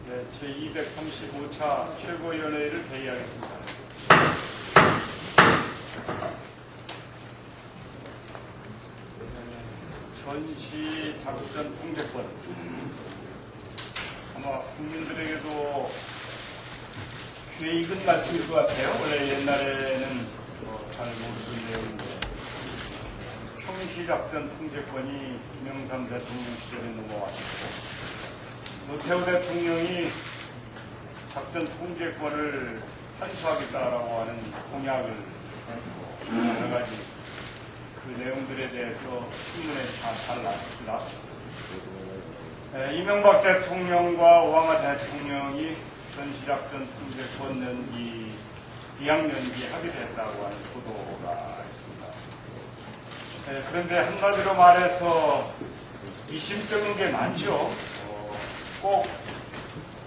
네, 제235차 최고위원회를 개의하겠습니다. 전시 작전 통제권. 아마 국민들에게도 귀에 익은 말씀일 것 같아요. 원래 옛날에는 잘 모르던 내용인데 평시작전 통제권이 김영삼 대통령 시절에 넘어왔고 노태우 대통령이 작전 통제권을 환수하겠다라고 하는 공약을 여러 가지 그 내용들에 대해서 신문에 잘 났습니다. 이명박 대통령과 오바마 대통령이 전시작전 통제권 연기, 이학 연기 합의를 했다고 하는 보도가 있습니다. 그런데 한마디로 말해서 미심쩍은 게 많죠. 꼭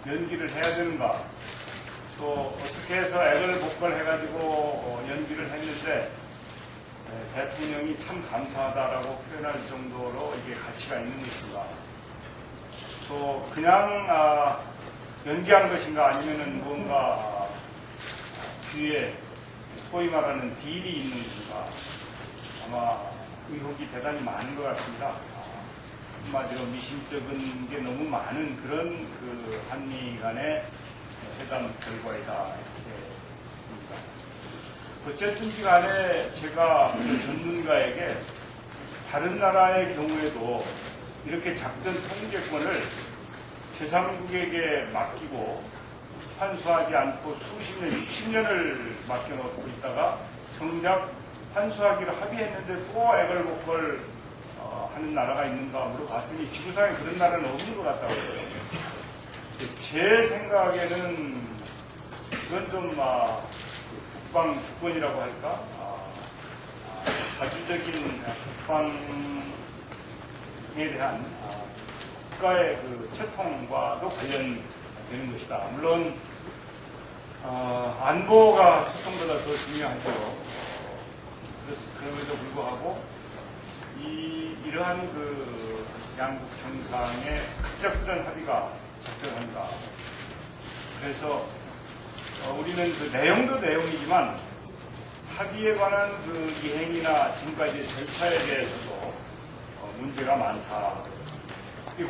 연기를 해야 되는가, 또 어떻게 해서 액을 목걸해가지고 연기를 했는데 대통령이 참 감사하다라고 표현할 정도로 이게 가치가 있는 것인가, 또 그냥 연기한 것인가, 아니면은 뭔가 뒤에 소위 말하는 딜이 있는 것인가, 아마 의혹이 대단히 많은 것 같습니다. 한마디로 미심쩍은 게 너무 많은 그런 그 한미 간의 회담 결과이다, 이렇게 봅니다. 어쨌든지 간에 제가 전문가에게 다른 나라의 경우에도 이렇게 작전 통제권을 제3국에게 맡기고 환수하지 않고 수십 년, 60년을 맡겨놓고 있다가 정작 환수하기로 합의했는데 또 액을 목걸 하는 나라가 있는가 물어봤더니 지구상에 그런 나라는 없는 것 같다고 해요. 제 생각에는 이건 좀 국방 주권이라고 할까? 자주적인 국방에 대한 국가의 그 채통과도 관련되는 것이다. 물론 안보가 채통보다 더 중요하죠. 그럼에도 불구하고 이러한 그 양국 정상의 갑작스런 합의가 적절한가. 그래서 우리는 그 내용도 내용이지만 합의에 관한 그 이행이나 지금까지의 절차에 대해서도 문제가 많다.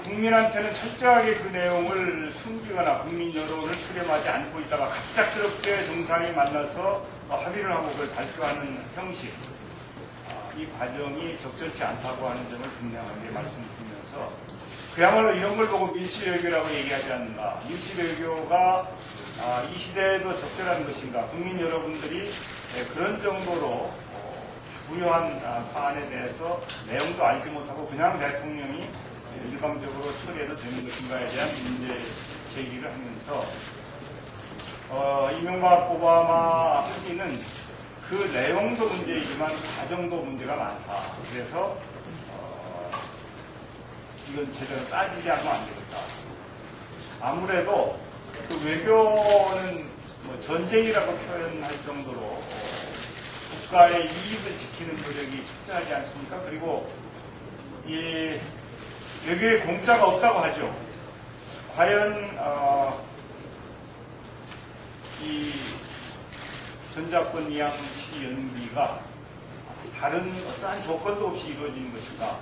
국민한테는 철저하게 그 내용을 숨기거나 국민 여론을 수렴하지 않고 있다가 갑작스럽게 정상이 만나서 합의를 하고 그걸 발표하는 형식, 이 과정이 적절치 않다고 하는 점을 분명하게 말씀드리면서 그야말로 이런 걸 보고 밀실외교라고 얘기하지 않는가. 밀실외교가 이 시대에도 적절한 것인가. 국민 여러분들이 그런 정도로 부유한 사안에 대해서 내용도 알지 못하고 그냥 대통령이 일방적으로 처리해도 되는 것인가에 대한 문제 제기를 하면서 이명박 오바마 합의는 그 내용도 문제이지만 과정도 문제가 많다. 그래서 이건 제대로 따지지 않으면 안 되겠다. 아무래도 그 외교는 전쟁이라고 표현할 정도로 국가의 이익을 지키는 노력이 철저하지 않습니까? 그리고 이 외교에 공짜가 없다고 하죠. 과연 이 전자권 이양시 연기가 다른 어떠한 조건도 없이 이루어지는 것인가.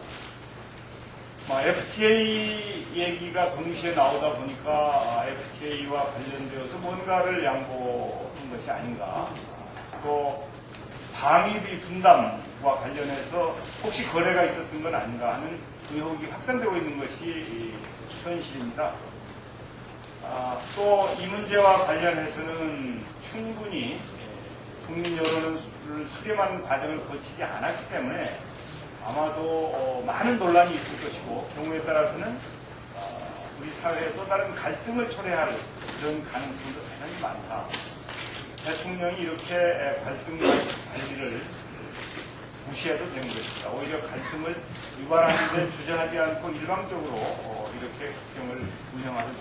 FTA 얘기가 동시에 나오다 보니까 FTA와 관련되어서 뭔가를 양보한 것이 아닌가. 또 방위비 분담과 관련해서 혹시 거래가 있었던 건 아닌가 하는 의혹이 확산되고 있는 것이 현실입니다. 또 이 문제와 관련해서는 충분히 국민 여론을 수렴하는 과정을 거치지 않았기 때문에 아마도 많은 논란이 있을 것이고 경우에 따라서는 우리 사회에 또 다른 갈등을 초래할 그런 가능성도 대단히 많다. 대통령이 이렇게 갈등 관리를 무시해도 되는 것입니다. 오히려 갈등을 유발하는 데 주저하지 않고 일방적으로 이렇게 국정을 운영해도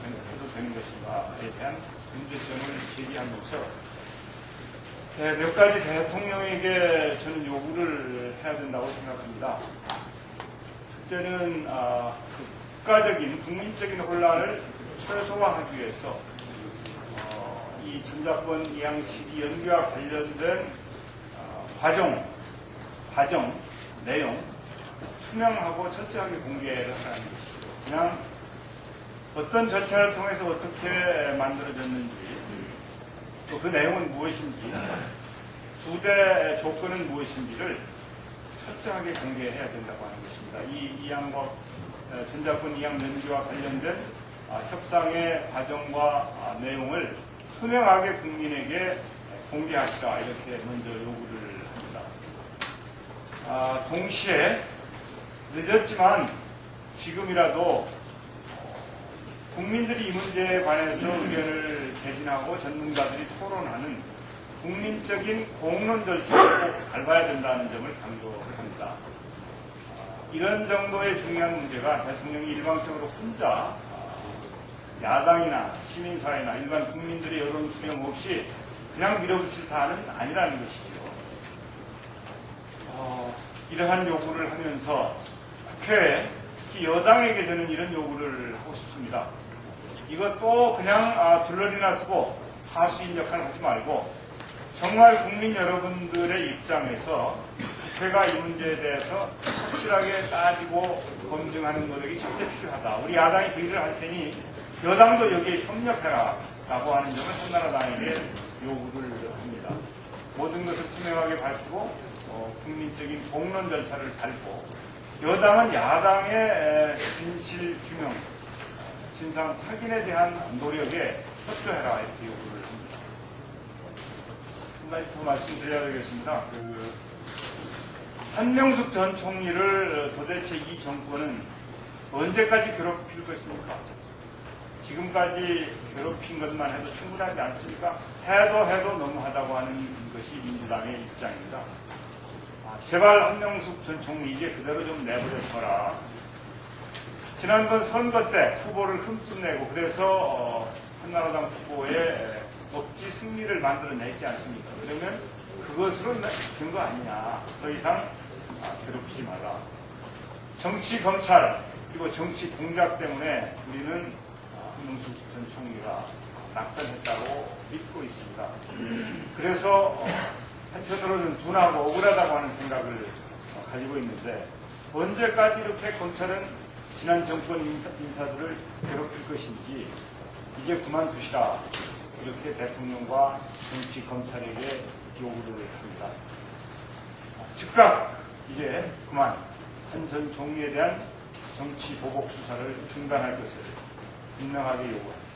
되는 것인가에 대한 문제점을 제기하면서 몇 가지 대통령에게 저는 요구를 해야 된다고 생각합니다. 첫째는 국가적인 국민적인 혼란을 최소화하기 위해서 이 전자권 이양 시기 연기와 관련된 과정, 내용 투명하고 철저하게 공개를 하라는 것이죠. 그냥 어떤 절차를 통해서 어떻게 만들어졌는지 또 그 내용은 무엇인지 부대 조건은 무엇인지를 철저하게 공개해야 된다고 하는 것입니다. 이 이양과 전자권 이양 연기와 관련된 협상의 과정과 내용을 투명하게 국민에게 공개하시라 이렇게 먼저 요구를 합니다. 동시에 늦었지만 지금이라도 국민들이 이 문제에 관해서 의견을 개진하고 전문가들이 토론하는 국민적인 공론 절차를 꼭 밟아야 된다는 점을 강조를 합니다. 이런 정도의 중요한 문제가 대통령이 일방적으로 혼자 야당이나 시민사회나 일반 국민들의 여론 수렴 없이 그냥 밀어붙일 사안은 아니라는 것이죠. 이러한 요구를 하면서 국회에 특히 여당에게 저는 이런 요구를 하고 싶습니다. 이것도 그냥 둘러리나 쓰고 하수인 역할을 하지 말고 정말 국민 여러분들의 입장에서 국회가 이 문제에 대해서 확실하게 따지고 검증하는 노력이 절대 필요하다. 우리 야당이 그 일을 할 테니 여당도 여기에 협력해라 라고 하는 점을 한나라당에게 요구를 합니다. 모든 것을 투명하게 밝히고 국민적인 공론 절차를 밟고 여당은 야당의 진실 규명, 진상 확인에 대한 노력에 협조해라 이렇게 요구를 합니다. 한 가지 더 말씀드려야 되겠습니다. 한명숙 전 총리를 도대체 이 정권은 언제까지 괴롭힐 것입니까? 지금까지 괴롭힌 것만 해도 충분하지 않습니까? 해도 너무하다고 하는 것이 민주당의 입장입니다. 제발 한명숙 전 총리 이제 그대로 좀 내버려둬라. 지난번 선거 때 후보를 흠집 내고 그래서 한나라당 후보의 억지 승리를 만들어냈지 않습니까? 그러면 그것으로 된 거 아니냐. 더 이상 괴롭히지 마라. 정치 검찰 그리고 정치 공작 때문에 우리는 한명숙 전 총리가 낙선했다고 믿고 있습니다. 그래서 한편으로는 둔하고 억울하다고 하는 생각을 가지고 있는데 언제까지 이렇게 검찰은 지난 정권 인사들을 괴롭힐 것인지 이제 그만두시라 이렇게 대통령과 정치 검찰에게 요구를 합니다. 즉각 이제 그만 한 전 총리에 대한 정치 보복 수사를 중단할 것을 분명하게 요구합니다.